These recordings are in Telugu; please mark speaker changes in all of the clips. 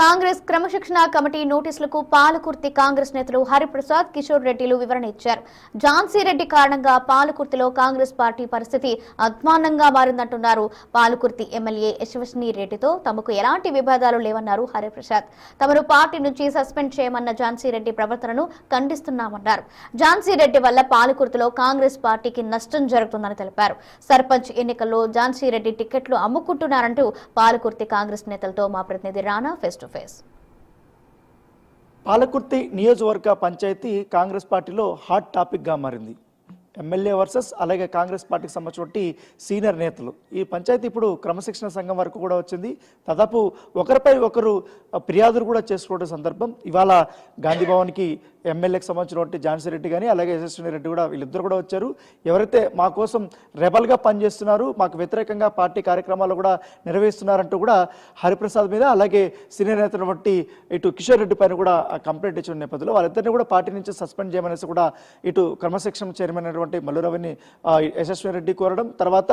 Speaker 1: కాంగ్రెస్ క్రమశిక్షణ కమిటీ నోటీసులకు పాలకుర్తి కాంగ్రెస్ నేతలు హరిప్రసాద్ కిషోర్ రెడ్డిలు వివరణ ఇచ్చారు. ఝాన్సీ రెడ్డి కారణంగా పాలకుర్తిలో కాంగ్రెస్ పార్టీ పరిస్థితి అధ్వాన్నంగా మారిందంటున్నారు. పాలకుర్తి ఎమ్మెల్యే యశస్విని రెడ్డితో తమకు ఎలాంటి విభేదాలు లేవన్నారు హరిప్రసాద్. తమను పార్టీ నుంచి సస్పెండ్ చేయమన్న ఝాన్సీ రెడ్డి ప్రవర్తనను ఖండిస్తున్నామన్నారు. ఝాన్సీ రెడ్డి వల్ల పాలకుర్తిలో కాంగ్రెస్ పార్టీకి నష్టం జరుగుతుందని తెలిపారు. సర్పంచ్ ఎన్నికల్లో ఝాన్సీ రెడ్డి టికెట్లు అమ్ముకుంటున్నారంటూ పాలకుర్తి కాంగ్రెస్ నేతలతో మా ప్రతినిధి రానా ఫేస్ టు ఫేస్.
Speaker 2: పాలకుర్తి నియోజకవర్గ పంచాయతీ కాంగ్రెస్ పార్టీలో హాట్ టాపిక్గా మారింది. ఎమ్మెల్యే వర్సెస్ అలాగే కాంగ్రెస్ పార్టీకి సంబంధించిన సీనియర్ నేతలు. ఈ పంచాయతీ ఇప్పుడు క్రమశిక్షణ సంఘం వరకు కూడా వచ్చింది. దాదాపు ఒకరిపై ఒకరు ఫిర్యాదులు కూడా చేసుకోవడం సందర్భం. ఇవాళ గాంధీ భవన్కి ఎమ్మెల్యేకి సంబంధించినటువంటి ఝాన్సీ రెడ్డి కానీ అలాగే యశస్విని రెడ్డి కూడా వీళ్ళిద్దరు కూడా వచ్చారు. ఎవరైతే మా కోసం రెబల్గా పనిచేస్తున్నారు, మాకు వ్యతిరేకంగా పార్టీ కార్యక్రమాలు కూడా నిర్వహిస్తున్నారంటూ కూడా హరిప్రసాద్ మీద అలాగే సీనియర్ నేతను బట్టి ఇటు కిషోర్ రెడ్డి పైన కూడా కంప్లైంట్ ఇచ్చిన నేపథ్యంలో వాళ్ళిద్దరిని కూడా పార్టీ నుంచి సస్పెండ్ చేయమనేసి కూడా ఇటు క్రమశిక్షణ చైర్మన్ అయినటువంటి మల్లురవిని యశస్విని రెడ్డి కోరడం. తర్వాత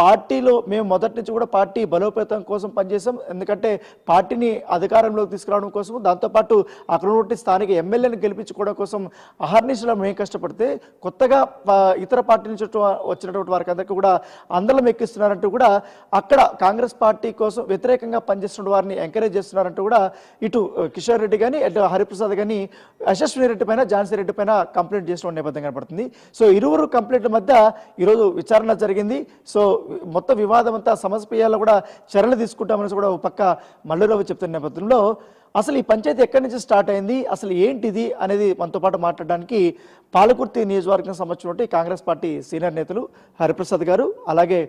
Speaker 2: పార్టీలో మేము మొదటి నుంచి కూడా పార్టీ బలోపేతం కోసం పనిచేసాం, ఎందుకంటే పార్టీని అధికారంలోకి తీసుకురావడం కోసం, దాంతోపాటు అక్కడ ఉన్నటువంటి స్థానిక ఎమ్మెల్యేని గెలిపించుకోవడం కోసం అహర్నిశలో మేము కష్టపడితే కొత్తగా ఇతర పార్టీ నుంచి వచ్చినటువంటి వారికి అందరికీ కూడా అందలం ఎక్కిస్తున్నారంటూ కూడా అక్కడ కాంగ్రెస్ పార్టీ కోసం వ్యతిరేకంగా పనిచేస్తున్న వారిని ఎంకరేజ్ చేస్తున్నారంటూ కూడా ఇటు కిషోర్ రెడ్డి కానీ అటు హరిప్రసాద్ కానీ యశస్విని రెడ్డి పైన ఝాన్సీ రెడ్డి పైన కంప్లైంట్ చేసిన నేపథ్యం కనపడుతుంది. సో ఇరువురు కంప్లైంట్ల మధ్య ఈరోజు విచారణ జరిగింది. సో మొత్తం వివాదం అంతా సమస్యలో కూడా చర్యలు తీసుకుంటామని కూడా ఒక పక్క మల్లురావు చెప్తున్న నేపథ్యంలో అసలు ఈ పంచాయతీ ఎక్కడి నుంచి స్టార్ట్ అయింది, అసలు ఏంటిది అనేది మనతో పాటు మాట్లాడడానికి పాలకుర్తి నియోజకవర్గం సంబంధించినటువంటి కాంగ్రెస్ పార్టీ సీనియర్ నేతలు హరిప్రసాద్ గారు అలాగే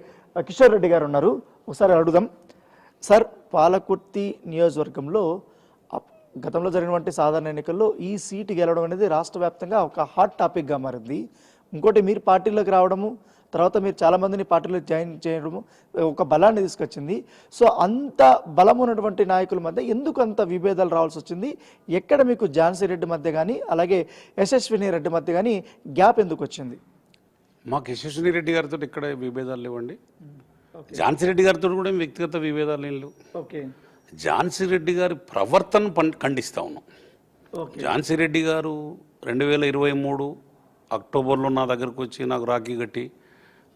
Speaker 2: కిషోర్ రెడ్డి గారు ఉన్నారు. ఒకసారి అడుగుదాం సార్. పాలకుర్తి నియోజకవర్గంలో గతంలో జరిగినటువంటి సాధారణ ఎన్నికల్లో ఈ సీటు గెలవడం అనేది రాష్ట్ర వ్యాప్తంగా ఒక హాట్ టాపిక్గా మారింది. ఇంకోటి మీరు పార్టీలోకి రావడము, తర్వాత మీరు చాలామందిని పార్టీలో జాయిన్ చేయడము ఒక బలాన్ని తీసుకొచ్చింది. సో అంత బలం ఉన్నటువంటి నాయకుల మధ్య ఎందుకు అంత విభేదాలు రావాల్సి వచ్చింది? ఎక్కడ మీకు ఝాన్సీ రెడ్డి మధ్య కానీ అలాగే యశస్విని రెడ్డి మధ్య కానీ గ్యాప్ ఎందుకు వచ్చింది?
Speaker 3: మాకు యశస్విని రెడ్డి గారితో ఇక్కడ విభేదాలు లేవండి. ఝాన్సీ రెడ్డి గారితో కూడా వ్యక్తిగత విభేదాలు ఏం లేవు.
Speaker 2: ఓకే,
Speaker 3: ఝాన్సీ రెడ్డి గారి ప్రవర్తన ఖండిస్తూ ఉన్నాం. ఝాన్సీ రెడ్డి గారు 2023 అక్టోబర్లో నా దగ్గరకు వచ్చి నాకు రాఖీ కట్టి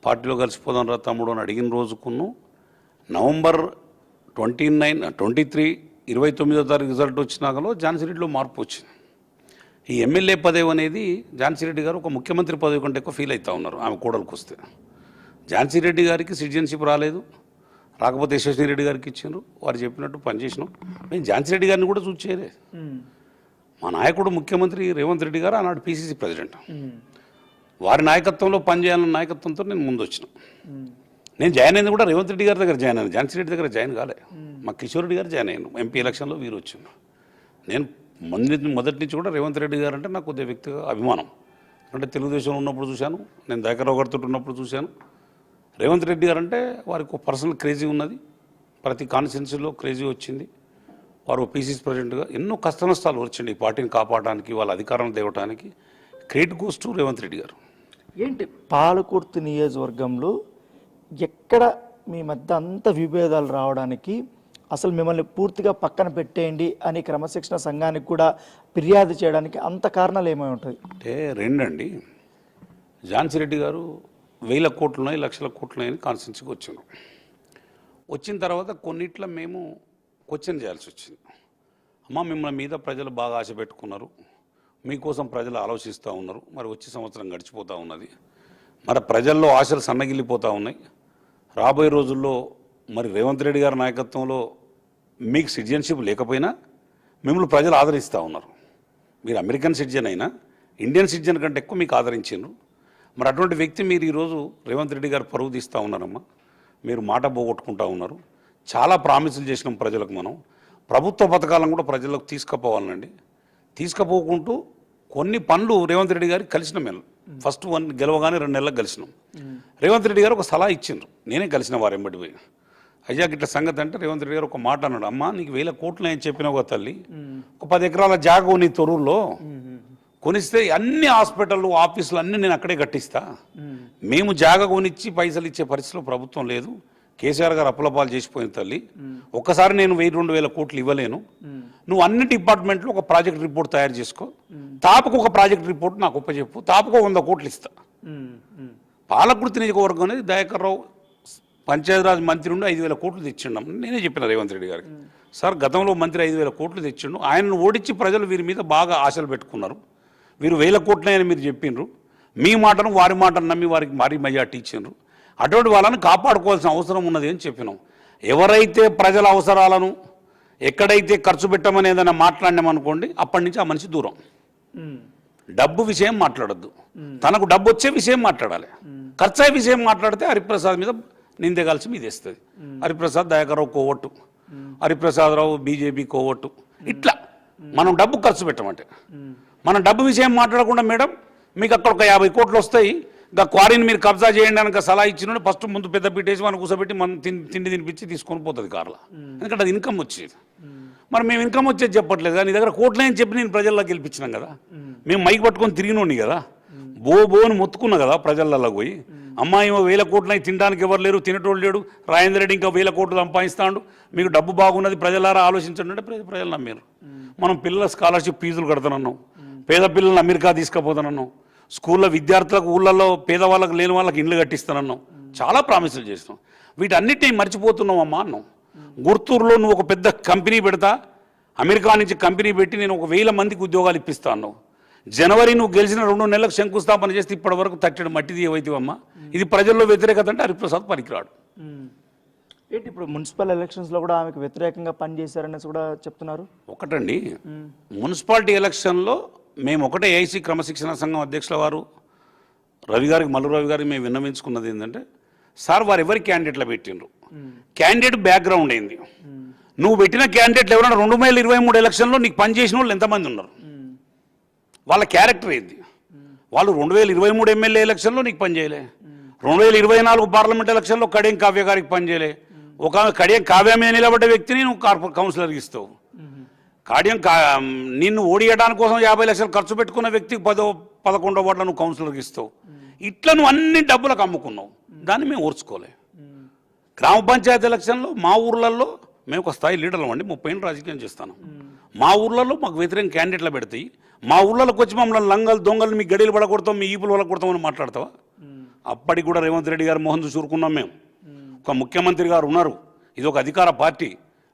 Speaker 3: పార్టీలో కలిసిపోదాం రా తమ్ముడు అని అడిగిన రోజుకును నవంబర్ 29 తారీఖు రిజల్ట్ వచ్చినాకలో ఝాన్సీ రెడ్డిలో మార్పు వచ్చింది. ఈ ఎమ్మెల్యే పదవి అనేది ఝాన్సీ రెడ్డి గారు ఒక ముఖ్యమంత్రి పదవి కంటే ఎక్కువ ఫీల్ అవుతూ ఉన్నారు ఆమె కోడలకు వస్తే. ఝాన్సీ రెడ్డి గారికి సిటిజన్షిప్ రాలేదు, రాకపోతే యశస్విని రెడ్డి గారికి ఇచ్చారు, వారు చెప్పినట్టు పనిచేసినాం. మేము ఝాన్సీ రెడ్డి గారిని కూడా చూసేదే. మా నాయకుడు ముఖ్యమంత్రి రేవంత్ రెడ్డి గారు ఆనాడు పిసిసి ప్రెసిడెంట్, వారి నాయకత్వంలో పనిచేయాలన్న నాయకత్వంతో నేను ముందు వచ్చిన. నేను జాయిన్ అయింది కూడా రేవంత్ రెడ్డి గారి దగ్గర జాయిన్ అయ్యాను, ఝాన్సీ రెడ్డి దగ్గర జాయిన్ కాలే. మా కిషోర్ రెడ్డి గారు జాయిన్ అయ్యాను ఎంపీ ఎలక్షన్లో, వీరు వచ్చింది. నేను మొదటి నుంచి కూడా రేవంత్ రెడ్డి గారు అంటే నాకు కొద్దిగా వ్యక్తిగా అభిమానం. అంటే తెలుగుదేశంలో ఉన్నప్పుడు చూశాను, నేను దయాకర్రావు గారితో ఉన్నప్పుడు చూశాను. రేవంత్ రెడ్డి గారు అంటే వారికి ఒక పర్సనల్ క్రేజీ ఉన్నది, ప్రతి కాన్స్టిట్యున్సీలో క్రేజీ వచ్చింది. వారు పీసీసీ ప్రెసిడెంట్గా ఎన్నో కష్ట నష్టాలు వచ్చింది ఈ పార్టీని కాపాడడానికి, వాళ్ళ అధికారం తేవడానికి. Credit goes to Revanth Reddy గారు.
Speaker 2: ఏంటి పాలకుర్తి నియోజకవర్గంలో ఎక్కడ మీ మధ్య అంత విభేదాలు రావడానికి, అసలు మిమ్మల్ని పూర్తిగా పక్కన పెట్టేయండి అని క్రమశిక్షణ సంఘానికి కూడా ఫిర్యాదు చేయడానికి అంత కారణాలు ఏమై ఉంటాయి?
Speaker 3: అంటే రెండండి. ఝాన్సీ రెడ్డి గారు 1000 కోట్లున్నాయి, లక్షల కోట్లున్నాయని కాన్స్టిట్యున్సీకి వచ్చాను. వచ్చిన తర్వాత కొన్నిట్లో మేము క్వశ్చన్ చేయాల్సి వచ్చింది. అమ్మ, మిమ్మల్ని మీద ప్రజలు బాగా ఆశ పెట్టుకున్నారు, మీకోసం ప్రజలు ఆలోచిస్తూ ఉన్నారు, మరి వచ్చే సంవత్సరం గడిచిపోతూ ఉన్నది, మరి ప్రజల్లో ఆశలు సన్నగిల్లిపోతూ ఉన్నాయి. రాబోయే రోజుల్లో మరి రేవంత్ రెడ్డి గారి నాయకత్వంలో మీకు సిటిజన్షిప్ లేకపోయినా మిమ్మల్ని ప్రజలు ఆదరిస్తూ ఉన్నారు. మీరు అమెరికన్ సిటిజన్ అయినా ఇండియన్ సిటిజన్ కంటే ఎక్కువ మీకు ఆదరించారు. మరి అటువంటి వ్యక్తి మీరు ఈరోజు రేవంత్ రెడ్డి గారు పరువు తీస్తూ ఉన్నారమ్మా, మీరు మాట పోగొట్టుకుంటూ ఉన్నారు. చాలా ప్రామిసులు చేసినాం ప్రజలకు, మనం ప్రభుత్వ పథకాలను కూడా ప్రజలకు తీసుకుపోవాలండి. తీసుకుపోకుంటూ కొన్ని పనులు రేవంత్ రెడ్డి గారికి కలిసినాం. మేము ఫస్ట్ గెలవగానే 2 నెలలకు కలిసినాం. రేవంత్ రెడ్డి గారు ఒక సలహా ఇచ్చిండ్రు, నేనే కలిసిన వారు ఎంబడి పోయి. అయ్యా ఇట్లా సంగతి అంటే రేవంత్ రెడ్డి గారు ఒక మాట అన్నాడు, అమ్మ నీకు 1000 కోట్లు నేను చెప్పినావు కదా తల్లి, ఒక 10 ఎకరాల జాగ నీ తొర్రూరులో కొనిస్తే అన్ని హాస్పిటళ్ళు ఆఫీసులు అన్నీ నేను అక్కడే కట్టిస్తా. మేము జాగ కొనిచ్చి పైసలు ఇచ్చే పరిస్థితిలో ప్రభుత్వం లేదు, కేసీఆర్ గారు అప్పులపాలు చేసిపోయిన తల్లి, ఒక్కసారి నేను 1000-2000 కోట్లు ఇవ్వలేను, నువ్వు అన్ని డిపార్ట్మెంట్లో ఒక ప్రాజెక్ట్ రిపోర్ట్ తయారు చేసుకో, తాపకు ఒక ప్రాజెక్ట్ రిపోర్ట్ నాకు ఒప్పచెప్పు, తాపకు 100 కోట్లు ఇస్తా. పాలకుర్తి నియోజకవర్గం అనేది దయాకర్ రావు పంచాయతీరాజ్ మంత్రి ఉండి 5000 కోట్లు తెచ్చిండం. నేనే చెప్పిన రేవంత్ రెడ్డి గారికి, సార్ గతంలో మంత్రి 5000 కోట్లు తెచ్చిండు, ఆయనను ఓడించి ప్రజలు వీరి మీద బాగా ఆశలు పెట్టుకున్నారు, వీరు 1000 కోట్లనే మీరు చెప్పిండ్రు, మీ మాటను వారి మాటను నమ్మి వారికి భారీ మెజార్టీ ఇచ్చిండ్రు, అటువంటి వాళ్ళని కాపాడుకోవాల్సిన అవసరం ఉన్నది అని చెప్పినాం. ఎవరైతే ప్రజల అవసరాలను ఎక్కడైతే ఖర్చు పెట్టమని ఏదైనా మాట్లాడినామనుకోండి, అప్పటి నుంచి ఆ మనిషి దూరం. డబ్బు విషయం మాట్లాడద్దు, తనకు డబ్బు వచ్చే విషయం మాట్లాడాలి. ఖర్చు అయ్యే విషయం మాట్లాడితే హరిప్రసాద్ మీద నిందగాల్సి మీద వేస్తుంది. హరిప్రసాద్ దయాకర్రావు కోవట్టు, హరిప్రసాదరావు బీజేపీ కోవట్టు, ఇట్లా మనం డబ్బు ఖర్చు పెట్టమంటే. మనం డబ్బు విషయం మాట్లాడకుండా మేడం మీకు అక్కడ ఒక 50 కోట్లు వస్తాయి, ఇంకా క్వారీని మీరు కబ్జా చేయండి అని సలహా ఇచ్చిన ఫస్ట్ ముందు పెద్ద పీటేసి మనం కూర్చోబెట్టి మనం తిండి తినిపించి తీసుకొని పోతుంది కార్లో, ఎందుకంటే అది ఇన్కమ్ వచ్చేది. మరి మేము ఇన్కమ్ వచ్చేది చెప్పట్లేదు, నీ దగ్గర కోట్లే అని చెప్పి నేను ప్రజల్లో గెలిపించినాం కదా, మేము మైక్ పట్టుకొని తిరిగినోని కదా, బోని మొత్తుకున్నా కదా ప్రజలలో పోయి, అమ్మాయి 1000 కోట్లయి తినడానికి ఎవరు లేరు, తినటోళ్ళు లేడు, రాజేంద్ర రెడ్డి ఇంకా 1000 కోట్లు సంపాదిస్తాడు, మీకు డబ్బు బాగున్నది ప్రజలారా ఆలోచించండి అంటే ప్రజలు నమ్మారు. మనం పిల్లల స్కాలర్షిప్ ఫీజులు కడతానన్నాం, పేద పిల్లల్ని అమెరికా తీసుకుపోతానన్నాం, స్కూల్లో విద్యార్థులకు ఊళ్ళల్లో పేదవాళ్ళకి లేని వాళ్ళకి ఇండ్లు కట్టిస్తానన్నాం, చాలా ప్రామిసులు చేసినాం. వీటన్నిటిని మర్చిపోతున్నాం అమ్మా అన్నాం. గుర్తూరులో నువ్వు ఒక పెద్ద కంపెనీ పెడతా, అమెరికా నుంచి కంపెనీ పెట్టి నేను ఒక 1000 మందికి ఉద్యోగాలు ఇప్పిస్తా అన్నావు. జనవరి నువ్వు గెలిచిన 2 నెలలకు శంకుస్థాపన చేస్తే ఇప్పటి వరకు తట్టడి మట్టిది ఏవైతేవమ్మా. ఇది ప్రజల్లో వ్యతిరేకత అంటే హరిప్రసాద్ పనికిరాడు.
Speaker 2: ఏంటి ఇప్పుడు మున్సిపల్ ఎలక్షన్స్లో కూడా ఆమెకు వ్యతిరేకంగా పనిచేశారనేసి కూడా చెప్తున్నారు.
Speaker 3: ఒకటండి, మున్సిపాలిటీ ఎలక్షన్లో మేము ఒకటే ఏఐసీ క్రమశిక్షణ సంఘం అధ్యక్షుల వారు రవి గారికి, మల్లు రవి గారికి మేము విన్నవించుకున్నది ఏంటంటే, సార్ వారు ఎవరి క్యాండిడేట్లు పెట్టిండ్రు, క్యాండిడేట్ బ్యాక్గ్రౌండ్ ఏంది, నువ్వు పెట్టిన క్యాండిడేట్లు ఎవరైనా 2023 ఎలక్షన్లో నీకు పనిచేసిన వాళ్ళు ఎంతమంది ఉన్నారు, వాళ్ళ క్యారెక్టర్ ఏంది, వాళ్ళు 2023 ఎమ్మెల్యే ఎలక్షన్లో నీకు పనిచేయలే, 2024 పార్లమెంట్ ఎలక్షన్లో కడియం కావ్య గారికి పనిచేయలే, ఒక కడియం కావ్య మీద నిలబడ్డ వ్యక్తిని నువ్వు కౌన్సిలర్కి ఇస్తావు, నిన్ను ఓడియడానికి కోసం 50 లక్షలు ఖర్చు పెట్టుకున్న వ్యక్తికి 10-11 వార్డుల నువ్వు కౌన్సిలర్కి ఇస్తావు. ఇట్లా నువ్వు అన్ని డబ్బులకు అమ్ముకున్నావు, దాన్ని మేము ఓర్చుకోలే. గ్రామ పంచాయతీ ఎలక్షన్లో మా ఊర్లలో మేము ఒక స్థాయి లీడర్లు అండి, 30 ఏళ్ళు రాజకీయం చేస్తాను, మా ఊర్లలో మాకు వ్యతిరేక క్యాండిడేట్లు పెడతాయి, మా ఊర్లలోకి వచ్చి మమ్మల్ని లంగలు దొంగలు మీ గడియలు పడకూడతాం, మీ ఈపులు వల్ల కొడతామని మాట్లాడతావా? అప్పటికి కూడా రేవంత్ రెడ్డి గారు మోహన్ చూసుకున్నాం. మేము ఒక ముఖ్యమంత్రి గారు ఉన్నారు, ఇది ఒక అధికార పార్టీ,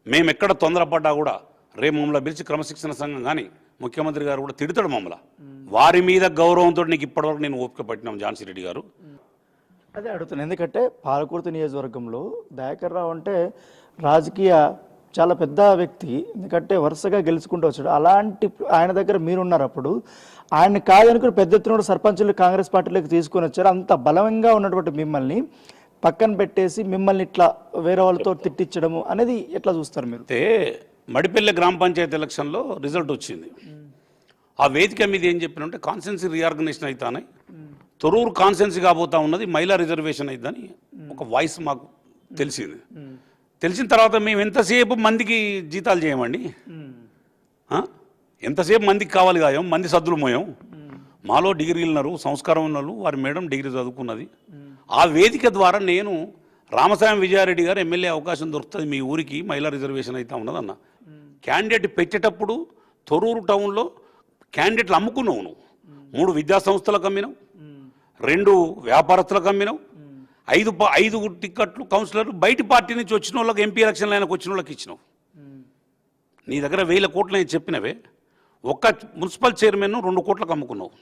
Speaker 3: మేము ఎక్కడ తొందరపడ్డా కూడా రేపు మమ్మల్ని పిలిచి క్రమశిక్షణ సంఘం కానీ ముఖ్యమంత్రి గారు కూడా తిడతాడు మమ్మల్ని. వారి మీద గౌరవంతో నీకు ఇప్పటివరకు నేను ఓపిక పట్టినాం ఝాన్సీ రెడ్డి గారు.
Speaker 2: అదే అడుగుతున్నాను, ఎందుకంటే పాలకుర్తి నియోజకవర్గంలో దయాకర్ రావు అంటే రాజకీయ చాలా పెద్ద వ్యక్తి, ఎందుకంటే వరుసగా గెలుచుకుంటూ వచ్చాడు. అలాంటి ఆయన దగ్గర మీరున్నారు, అప్పుడు ఆయన కాదనుకుని పెద్ద ఎత్తున సర్పంచులు కాంగ్రెస్ పార్టీలోకి తీసుకొని వచ్చారు. అంత బలంగా ఉన్నటువంటి మిమ్మల్ని పక్కన పెట్టేసి మిమ్మల్ని ఇట్లా వేరే వాళ్ళతో తిట్టించడము అనేది ఎట్లా చూస్తారు మీరు?
Speaker 3: అయితే మడిపల్లి గ్రామ పంచాయతీ ఎలక్షన్లో రిజల్ట్ వచ్చింది. ఆ వేదిక మీద ఏం చెప్పినంటే కాన్స్టెన్సీ రీఆర్గనైజేషన్ అవుతానే, తొరూరు కాన్స్టెన్సీ కాబోతా ఉన్నది, మహిళా రిజర్వేషన్ అయిద్దని ఒక వాయిస్ మాకు తెలిసింది. తెలిసిన తర్వాత మేము ఎంతసేపు మందికి జీతాలు చేయమండి, ఎంతసేపు మందికి కావాలి కాయం, మంది సద్దులు మోయం, మాలో డిగ్రీలు ఉన్నారు, సంస్కారం ఉన్నారు, వారి మేడం డిగ్రీ చదువుకున్నది. ఆ వేదిక ద్వారా నేను రామసాయం విజయారెడ్డి గారు ఎమ్మెల్యే అవకాశం దొరుకుతుంది మీ ఊరికి, మహిళా రిజర్వేషన్ అయితే ఉన్నదన్న. క్యాండిడేట్ పెట్టేటప్పుడు తొరూరు టౌన్లో క్యాండిడేట్లు అమ్ముకున్నావు నువ్వు, 3 విద్యా సంస్థలకు అమ్మినావు, 2 వ్యాపారస్తులకు అమ్మినావు, 5 టిక్కెట్లు కౌన్సిలర్లు బయట పార్టీ నుంచి వచ్చిన వాళ్ళకి, ఎంపీ ఎలక్షన్లు ఆయనకు వచ్చిన వాళ్ళకి ఇచ్చినావు. నీ దగ్గర 1000 కోట్లు నేను చెప్పినవే, ఒక్క మున్సిపల్ చైర్మన్ 2 కోట్లకు అమ్ముకున్నావు.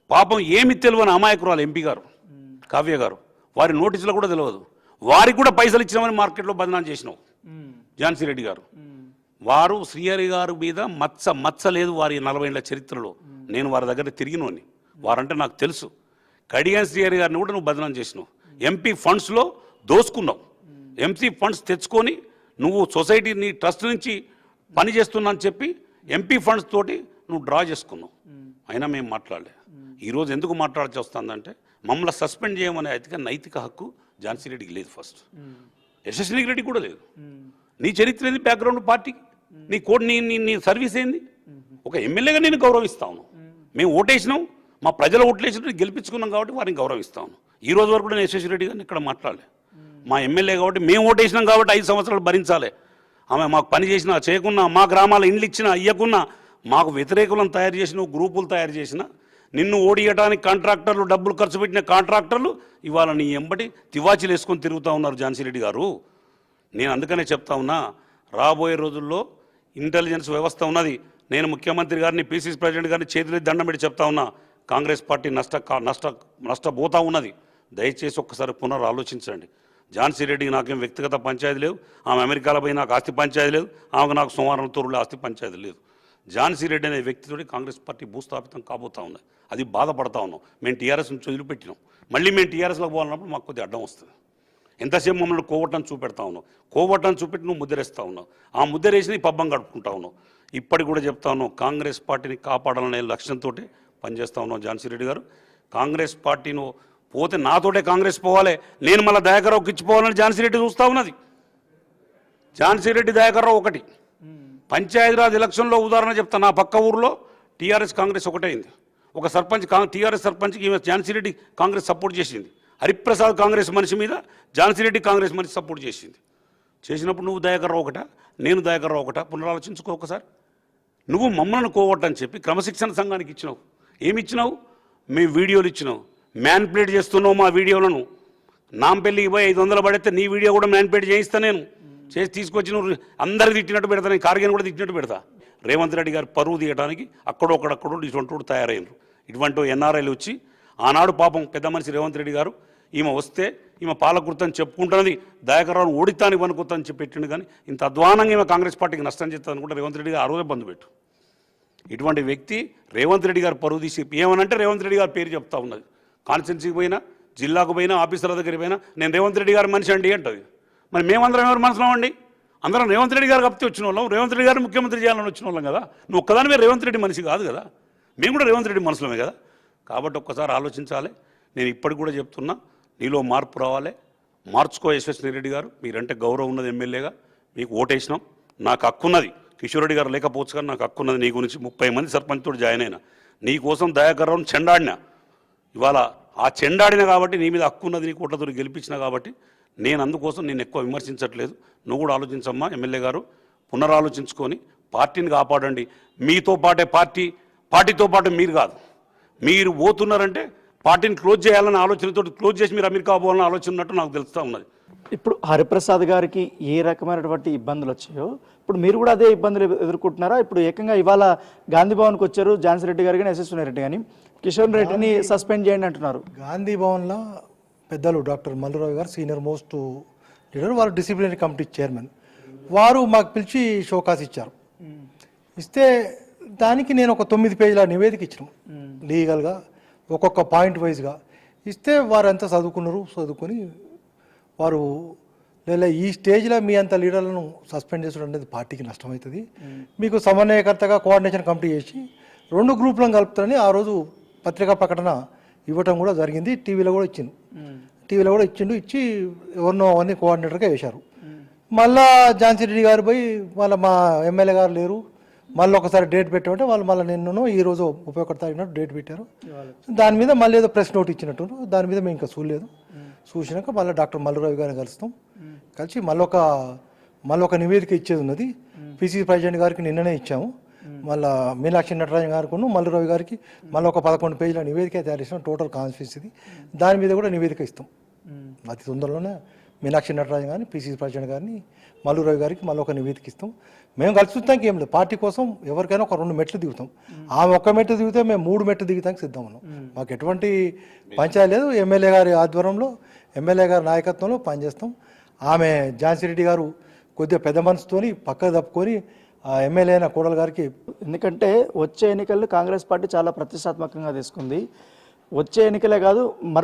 Speaker 3: పాపం ఏమి తెలియని అమాయకురాలు ఎంపీ గారు కావ్య గారు, వారి నోటీసులు కూడా తెలియదు, వారికి కూడా పైసలు ఇచ్చినామని మార్కెట్లో బదనాం చేసినావు ఝాన్సీ రెడ్డి గారు. వారు శ్రీహరి గారి మీద మచ్చ లేదు వారి 40 ఏళ్ల చరిత్రలో. నేను వారి దగ్గర తిరిగినోని, వారంటే నాకు తెలుసు. కడియం శ్రీహరి గారిని కూడా నువ్వు బదనాం చేసినావు, ఎంపీ ఫండ్స్లో దోసుకున్నావు. ఎంపీ ఫండ్స్ తెచ్చుకొని నువ్వు సొసైటీ నీ ట్రస్ట్ నుంచి పని చేస్తున్నా అని చెప్పి ఎంపీ ఫండ్స్ తోటి నువ్వు డ్రా చేసుకున్నావు. అయినా మేము మాట్లాడలే. ఈరోజు ఎందుకు మాట్లాడాల్సి వస్తుందంటే, మమ్మల్ని సస్పెండ్ చేయమనే నైతిక హక్కు ఝాన్సీ రెడ్డికి లేదు, ఫస్ట్ యశస్విని రెడ్డి కూడా లేదు. నీ చరిత్ర ఏంది, బ్యాక్గ్రౌండ్ పార్టీకి, నీ కోడ్ నీ సర్వీస్ ఏంది? ఒక ఎమ్మెల్యేగా నేను గౌరవిస్తాను. మేము ఓటేసినాం, మా ప్రజలు ఓట్లేసినట్టు గెలిపించుకున్నాం కాబట్టి వారిని గౌరవిస్తాను. ఈ రోజు వరకు కూడా నేను యశస్వి రెడ్డి గారిని ఇక్కడ మాట్లాడలే. మా ఎమ్మెల్యే కాబట్టి మేము ఓటేసినాం కాబట్టి 5 సంవత్సరాలు భరించాలి. ఆమె మాకు పని చేసినా చేయకున్నా, మా గ్రామాల ఇండ్లు ఇచ్చినా ఇయ్యకున్నా, మాకు వ్యతిరేకులను తయారు చేసిన గ్రూపులు తయారు చేసిన, నిన్ను ఓడియటానికి కాంట్రాక్టర్లు డబ్బులు ఖర్చు పెట్టిన కాంట్రాక్టర్లు ఇవాళ నీ ఎంబటి తివాచీలు వేసుకొని తిరుగుతూ ఉన్నారు ఝాన్సీ రెడ్డి గారు. నేను అందుకనే చెప్తా ఉన్నా, రాబోయే రోజుల్లో ఇంటెలిజెన్స్ వ్యవస్థ ఉన్నది. నేను ముఖ్యమంత్రి గారిని, పిసిసి ప్రెసిడెంట్ గారిని చేతులెత్తి దండం పెట్టి చెప్తా ఉన్నా, కాంగ్రెస్ పార్టీ నష్టపోతా ఉన్నది. దయచేసి ఒక్కసారి పునరాలోచించండి. ఝాన్సీ రెడ్డికి నాకేం వ్యక్తిగత పంచాయతీ లేవు, ఆమె అమెరికాలో పోయి నాకు ఆస్తి పంచాయతీ లేదు, ఆమెకు నాకు సోమవారం తూరులో ఆస్తి పంచాయతీ లేదు. ఝాన్సీ రెడ్డి అనే వ్యక్తితోటి కాంగ్రెస్ పార్టీ భూస్థాపితం కాబోతా ఉన్నది. అది బాధపడతా ఉన్నాం. మేము టీఆర్ఎస్ నుంచి వదిలిపెట్టినాం, మళ్ళీ మేము టీఆర్ఎస్లోకి పోవాలన్నప్పుడు మాకు కొద్దిగా అడ్డం వస్తుంది. ఎంతసేపు మమ్మల్ని కోవటం చూపెడతా ఉన్నావు, కోవటం చూపెట్టి నువ్వు ముద్దరేస్తూ ఉన్నావు, ఆ ముద్దరేసి నీ పబ్బం గడుపుకుంటా ఉన్నావు. ఇప్పటికి కూడా చెప్తా ఉన్నావు, కాంగ్రెస్ పార్టీని కాపాడాలనే లక్ష్యంతో పనిచేస్తూ ఉన్నావు ఝాన్సీ రెడ్డి గారు. కాంగ్రెస్ పార్టీను పోతే నాతోటే కాంగ్రెస్ పోవాలి, నేను మళ్ళీ దయాకర్రావుకి ఇచ్చిపోవాలని ఝాన్సీ రెడ్డి చూస్తూ ఉన్నది. ఝాన్సీ రెడ్డి దయాకర్రావు ఒకటి. పంచాయతీరాజ్ ఎలక్షన్లో ఉదాహరణ చెప్తా, నా పక్క ఊరిలో టీఆర్ఎస్ కాంగ్రెస్ ఒకటైంది. ఒక సర్పంచ్ టీఆర్ఎస్ సర్పంచ్కి ఈమె ఝాన్సీ రెడ్డి కాంగ్రెస్ సపోర్ట్ చేసింది. హరిప్రసాద్ కాంగ్రెస్ మనిషి మీద ఝాన్సీ రెడ్డి కాంగ్రెస్ మనిషి సపోర్ట్ చేసింది. చేసినప్పుడు నువ్వు దయాకర్రావు ఒకటా, నేను దయాకర్రావు ఒకటా? పునరాలోచించుకో ఒకసారి. నువ్వు మమ్మల్ని కోవట్టని చెప్పి క్రమశిక్షణ సంఘానికి ఇచ్చినావు. ఏమి ఇచ్చినావు? మేము వీడియోలు ఇచ్చినావు, మ్యాన్ప్లేట్ చేస్తున్నావు మా వీడియోలను. నాంపల్లికి పోయి 500 పడితే నీ వీడియో కూడా మ్యాన్ప్లేట్ చేయిస్తా నేను. చేసి తీసుకొచ్చి నువ్వు అందరికి తిట్టినట్టు పెడతా, నేను కార్గిని కూడా తిట్టినట్టు పెడతా. రేవంత్ రెడ్డి గారు పరువు తీయడానికి అక్కడొక్కడక్కడో ఇటువంటి తయారయ్యారు. ఇటువంటి ఎన్ఆర్ఐలు వచ్చి ఆనాడు పాపం పెద్ద మనిషి రేవంత్ రెడ్డి గారు ఈమె వస్తే ఈమె పాలకృతని చెప్పుకుంటున్నది, దయాకర్రావును ఓడితానికి పనుకుతుందని చెప్పి పెట్టిండు. కానీ ఇంత అధ్వానంగా ఈమె కాంగ్రెస్ పార్టీకి నష్టం చేస్తుందని కూడా రేవంత్ రెడ్డి గారు ఆ రోజే బంధు పెట్టు. ఇటువంటి వ్యక్తి రేవంత్ రెడ్డి గారు పరువు తీసి ఏమనంటే రేవంత్ రెడ్డి గారి పేరు చెప్తా ఉన్నది. కాన్స్టిట్యున్సీకి పోయినా, జిల్లాకు పోయినా, ఆఫీసర్ల దగ్గరికి పోయినా నేను రేవంత్ రెడ్డి గారి మనిషి అండి అంటది. మరి మేమందరం ఎవరు మనసులో అండి? అందరం రేవంత్ రెడ్డి గారు కప్పితే వచ్చిన వాళ్ళం, రేవంత్ రెడ్డి గారు ముఖ్యమంత్రి చేయాలని వచ్చిన వాళ్ళం కదా. నువ్వు ఒక్కదాని మీద రేవంత్ రెడ్డి మనిషి కాదు కదా, మేము కూడా రేవంత్ రెడ్డి మనసులోమే కదా. కాబట్టి ఒక్కసారి ఆలోచించాలి. నేను ఇప్పటికి కూడా చెప్తున్నా, నీలో మార్పు రావాలి. మార్చుకో యశస్వి రెడ్డి గారు. మీరంటే గౌరవం ఉన్నది, ఎమ్మెల్యేగా మీకు ఓటేసినాం, నాకు హక్కున్నది. కిషోర్ రెడ్డి గారు లేకపోవచ్చు కానీ నాకు హక్కున్నది. నీ గురించి 30 మంది సర్పంచ్తో జాయిన్ అయినా, నీ కోసం దయాకర్రావును చెండాడినా. ఇవాళ ఆ చెండాడిన కాబట్టి నీ మీద హక్కు ఉన్నది, నీ కోట్లతో గెలిపించిన కాబట్టి నేను అందుకోసం నేను ఎక్కువ విమర్శించట్లేదు. నువ్వు కూడా ఆలోచించమ్మా ఎమ్మెల్యే గారు, పునరాలోచించుకొని పార్టీని కాపాడండి. మీతో పాటే పార్టీతో పాటు మీరు కాదు. మీరు పోతున్నారంటే పార్టీని క్లోజ్ చేయాలన్న ఆలోచనతో క్లోజ్ చేసి మీరు అమెరికా పోవాలన్న ఆలోచన ఉన్నట్టు నాకు తెలుస్తూ ఉన్నది.
Speaker 2: ఇప్పుడు హరిప్రసాద్ గారికి ఏ రకమైనటువంటి ఇబ్బందులు వచ్చాయో ఇప్పుడు మీరు కూడా అదే ఇబ్బందులు ఎదుర్కొంటున్నారా? ఇప్పుడు ఏకంగా ఇవాళ గాంధీ భవన్కి వచ్చారు ఝాన్సీ రెడ్డి గారు కానీ యశస్వి రెడ్డి కానీ, కిషన్ రెడ్డిని సస్పెండ్ చేయండి అంటున్నారు.
Speaker 4: గాంధీ భవన్లో పెద్దలు డాక్టర్ మల్లురావు గారు సీనియర్ మోస్ట్ లీడర్, వారు డిసిప్లినరీ కమిటీ చైర్మన్, వారు మాకు పిలిచి షోకాస్ ఇచ్చారు. ఇస్తే దానికి నేను ఒక 9 పేజీల నివేదిక ఇచ్చాను లీగల్గా, ఒక్కొక్క పాయింట్ వైజ్గా ఇస్తే వారంతా చదువుకుని వారు లేదా ఈ స్టేజ్లో మీ అంత లీడర్లను సస్పెండ్ చేసుడు అనేది పార్టీకి నష్టమవుతుంది, మీకు సమన్వయకర్తగా కోఆర్డినేషన్ కమిటీ చేసి 2 గ్రూపులను కలుపుతారని ఆ రోజు పత్రికా ప్రకటన ఇవ్వటం కూడా జరిగింది. టీవీలో కూడా ఇచ్చిండు. ఇచ్చి ఎవరినో అవన్నీ కోఆర్డినేటర్గా వేశారు. మళ్ళా ఝాన్సీ రెడ్డి గారు పోయి మళ్ళీ మా ఎమ్మెల్యే గారు లేరు, మళ్ళీ ఒకసారి డేట్ పెట్టమంటే వాళ్ళు మళ్ళీ నిన్నను ఈరోజు 31 తారీఖున డేట్ పెట్టారు. దాని మీద మళ్ళీ ఏదో ప్రెస్ నోట్ ఇచ్చినట్టు, దాని మీద మేము ఇంకా చూడలేదు. చూసినాక మళ్ళీ డాక్టర్ మల్లురావు గారిని కలుస్తాం. కలిసి మళ్ళీ ఒక నివేదిక ఇచ్చేది ఉన్నది. పిసిసి ప్రెసిడెంట్ గారికి నిన్ననే ఇచ్చాము. మళ్ళీ మీనాక్షి నటరాజన్ గారికి మల్లురావు గారికి మళ్ళీ ఒక 11 పేజీల నివేదిక తయారు చేసినాం, టోటల్ కాన్స్టిట్యున్సీ. దాని మీద కూడా నివేదిక ఇస్తాం అతి తొందరలోనే. మీనాక్షి నటరాజన్ గారిని, పిసిసి ప్రెసిడెంట్ గారిని, మల్లురావు గారికి మళ్ళీ ఒక నివేదిక ఇస్తాం. మేము కలిసి చూస్తానికి ఏం లేదు, పార్టీ కోసం ఎవరికైనా ఒక 2 మెట్లు దిగుతాం. ఆమె 1 మెట్టు దిగితే మేము 3 మెట్లు దిగుతానికి సిద్ధం ఉన్నాం. మాకు ఎటువంటి పంచాయతీ లేదు. ఎమ్మెల్యే గారి ఆధ్వర్యంలో, ఎమ్మెల్యే గారి నాయకత్వంలో పనిచేస్తాం. ఆమె ఝాన్సీ రెడ్డి గారు కొద్దిగా పెద్ద మనసుతోని పక్కకు తప్పుకొని ఆ ఎమ్మెల్యే అయిన కోడలు గారికి,
Speaker 2: ఎందుకంటే వచ్చే ఎన్నికల్లో కాంగ్రెస్ పార్టీ చాలా ప్రతిష్టాత్మకంగా తీసుకుంది. వచ్చే ఎన్నికలే కాదు,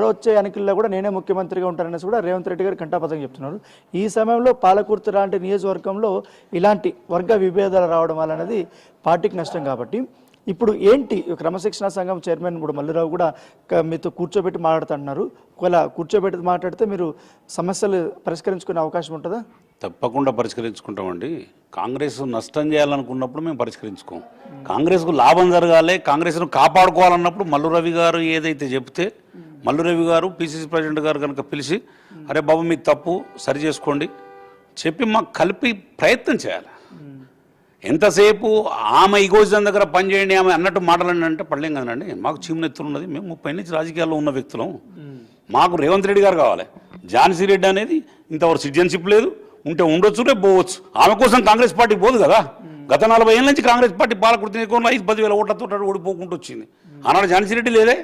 Speaker 2: వచ్చే ఎన్నికల్లో కూడా నేనే ముఖ్యమంత్రిగా ఉంటాననేసి కూడా రేవంత్ రెడ్డి గారు ఘంటాపథంగా చెప్తున్నారు. ఈ సమయంలో పాలకుర్తి లాంటి నియోజకవర్గంలో ఇలాంటి వర్గ విభేదాలు రావడం వల్ల అనేది పార్టీకి నష్టం. కాబట్టి ఇప్పుడు ఏంటి, క్రమశిక్షణ సంఘం చైర్మన్ ఇప్పుడు మల్లురావు కూడా మీతో కూర్చోబెట్టి మాట్లాడుతున్నారు. ఒకవేళ కూర్చోబెట్టి మాట్లాడితే మీరు సమస్యలు పరిష్కరించుకునే అవకాశం ఉంటుందా?
Speaker 3: తప్పకుండా పరిష్కరించుకుంటామండి. కాంగ్రెస్ నష్టం చేయాలనుకున్నప్పుడు మేము పరిష్కరించుకోం. కాంగ్రెస్కు లాభం జరగాలి, కాంగ్రెస్ను కాపాడుకోవాలన్నప్పుడు మల్లు రవి గారు ఏదైతే చెప్తే మల్లురవి గారు పిసిసి ప్రెసిడెంట్ గారు కనుక పిలిచి అరే బాబు మీ తప్పు సరి చేసుకోండి చెప్పి మాకు కలిపి ప్రయత్నం చేయాలి. ఎంతసేపు ఆమె ఈగోయిజం దగ్గర పనిచేయండి ఆమె అన్నట్టు మాట్లాడండి అంటే పడలేం కదండి. మాకు చీమనెత్తులు ఉన్నది, మేము 30 నుంచి రాజకీయాల్లో ఉన్న వ్యక్తులం. మాకు రేవంత్ రెడ్డి గారు కావాలి. ఝాన్సీ రెడ్డి అనేది ఇంతవరకు సిటిజన్షిప్ లేదు, ఉంటే ఉండొచ్చు రేపు పోవచ్చు. ఆమె కోసం కాంగ్రెస్ పార్టీ పోదు కదా. గత 40 ఏళ్ళ నుంచి కాంగ్రెస్ పార్టీ పాలకుర్తి 5-10 వేల ఓట్లతో ఓడిపోకుంటూ వచ్చింది. ఆనాడు ఝాన్సీ రెడ్డి లేదే,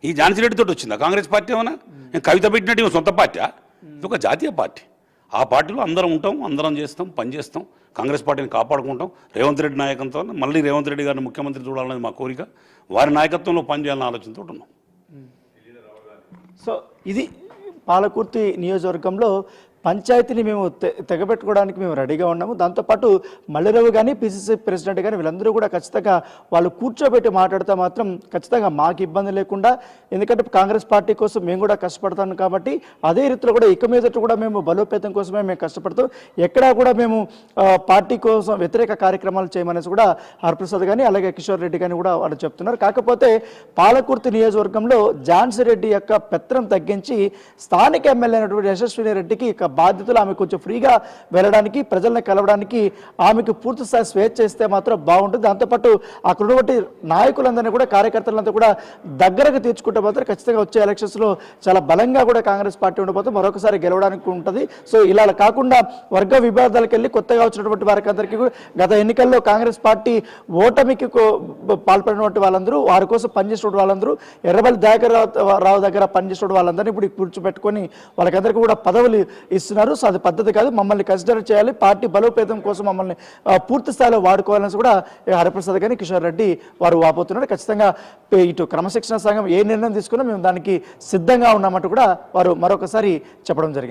Speaker 3: ఈ ఝాన్సీ రెడ్డితో వచ్చిందా కాంగ్రెస్ పార్టీ? ఏమన్నా కవిత పెట్టినట్టు సొంత పార్టీ? ఇది ఒక జాతీయ పార్టీ. ఆ పార్టీలో అందరం ఉంటాం, అందరం చేస్తాం, పనిచేస్తాం, కాంగ్రెస్ పార్టీని కాపాడుకుంటాం. రేవంత్ రెడ్డి నాయకత్వంతో మళ్ళీ రేవంత్ రెడ్డి గారిని ముఖ్యమంత్రి చూడాలనేది మా కోరిక. వారి నాయకత్వంలో పనిచేయాలనే ఆలోచనతో ఉన్నాం.
Speaker 2: సో ఇది పాలకుర్తి నియోజకవర్గంలో పంచాయతీని మేము తెగబెట్టుకోవడానికి మేము రెడీగా ఉన్నాము. దాంతోపాటు మల్లిరావు కానీ పిసిసి ప్రెసిడెంట్ కానీ వీళ్ళందరూ కూడా ఖచ్చితంగా వాళ్ళు కూర్చోబెట్టి మాట్లాడితే మాత్రం ఖచ్చితంగా మాకు ఇబ్బంది లేకుండా, ఎందుకంటే కాంగ్రెస్ పార్టీ కోసం మేము కూడా కష్టపడతాం కాబట్టి అదే రీతిలో కూడా ఇక మీదట కూడా మేము బలోపేతం కోసమే మేము కష్టపడుతూ ఎక్కడా కూడా మేము పార్టీ కోసం వ్యతిరేక కార్యక్రమాలు చేయమనేసి కూడా హరిప్రసాద్ కానీ అలాగే కిషోర్ రెడ్డి కానీ కూడా వాళ్ళు చెప్తున్నారు. కాకపోతే పాలకుర్తి నియోజకవర్గంలో ఝాన్సీ రెడ్డి యొక్క పెత్తనం తగ్గించి స్థానిక ఎమ్మెల్యే అయినటువంటి యశస్విని రెడ్డికి బాధ్యతలు ఆమె కొంచెం ఫ్రీగా వెళ్ళడానికి, ప్రజల్ని కలవడానికి ఆమెకు పూర్తి స్థాయి స్వేచ్ఛ ఇస్తే మాత్రం బాగుంటుంది. దాంతోపాటు అక్కడ ఉన్నటువంటి నాయకులందరినీ కూడా, కార్యకర్తలంతా కూడా దగ్గరకు తీర్చుకుంటే మాత్రం ఖచ్చితంగా వచ్చే ఎలక్షన్స్లో చాలా బలంగా కూడా కాంగ్రెస్ పార్టీ ఉండబోతే మరొకసారి గెలవడానికి ఉంటుంది. సో ఇలా కాకుండా వర్గ విభేదాలకు వెళ్ళి కొత్తగా వచ్చినటువంటి వారికి అందరికీ కూడా గత ఎన్నికల్లో కాంగ్రెస్ పార్టీ ఓటమికి పాల్పడినటువంటి వాళ్ళందరూ, వారి కోసం పనిచేసిన వాళ్ళందరూ, ఎర్రబల్లి దయాకర్ రావు దగ్గర పనిచేసిన వాళ్ళందరినీ ఇప్పుడు కూర్చోబెట్టుకొని వాళ్ళకందరికీ కూడా పదవులు ఇస్తున్నారు. సో అది పద్ధతి కాదు, మమ్మల్ని కన్సిడర్ చేయాలి, పార్టీ బలోపేతం కోసం మమ్మల్ని పూర్తి స్థాయిలో వాడుకోవాలని కూడా హరిప్రసాద్ కానీ కిషోర్ రెడ్డి వారు వాపోతున్నారు. ఖచ్చితంగా ఇటు క్రమశిక్షణ సంఘం ఏ నిర్ణయం తీసుకున్నా మేము దానికి సిద్ధంగా ఉన్నామంటూ కూడా వారు మరొకసారి చెప్పడం జరిగింది.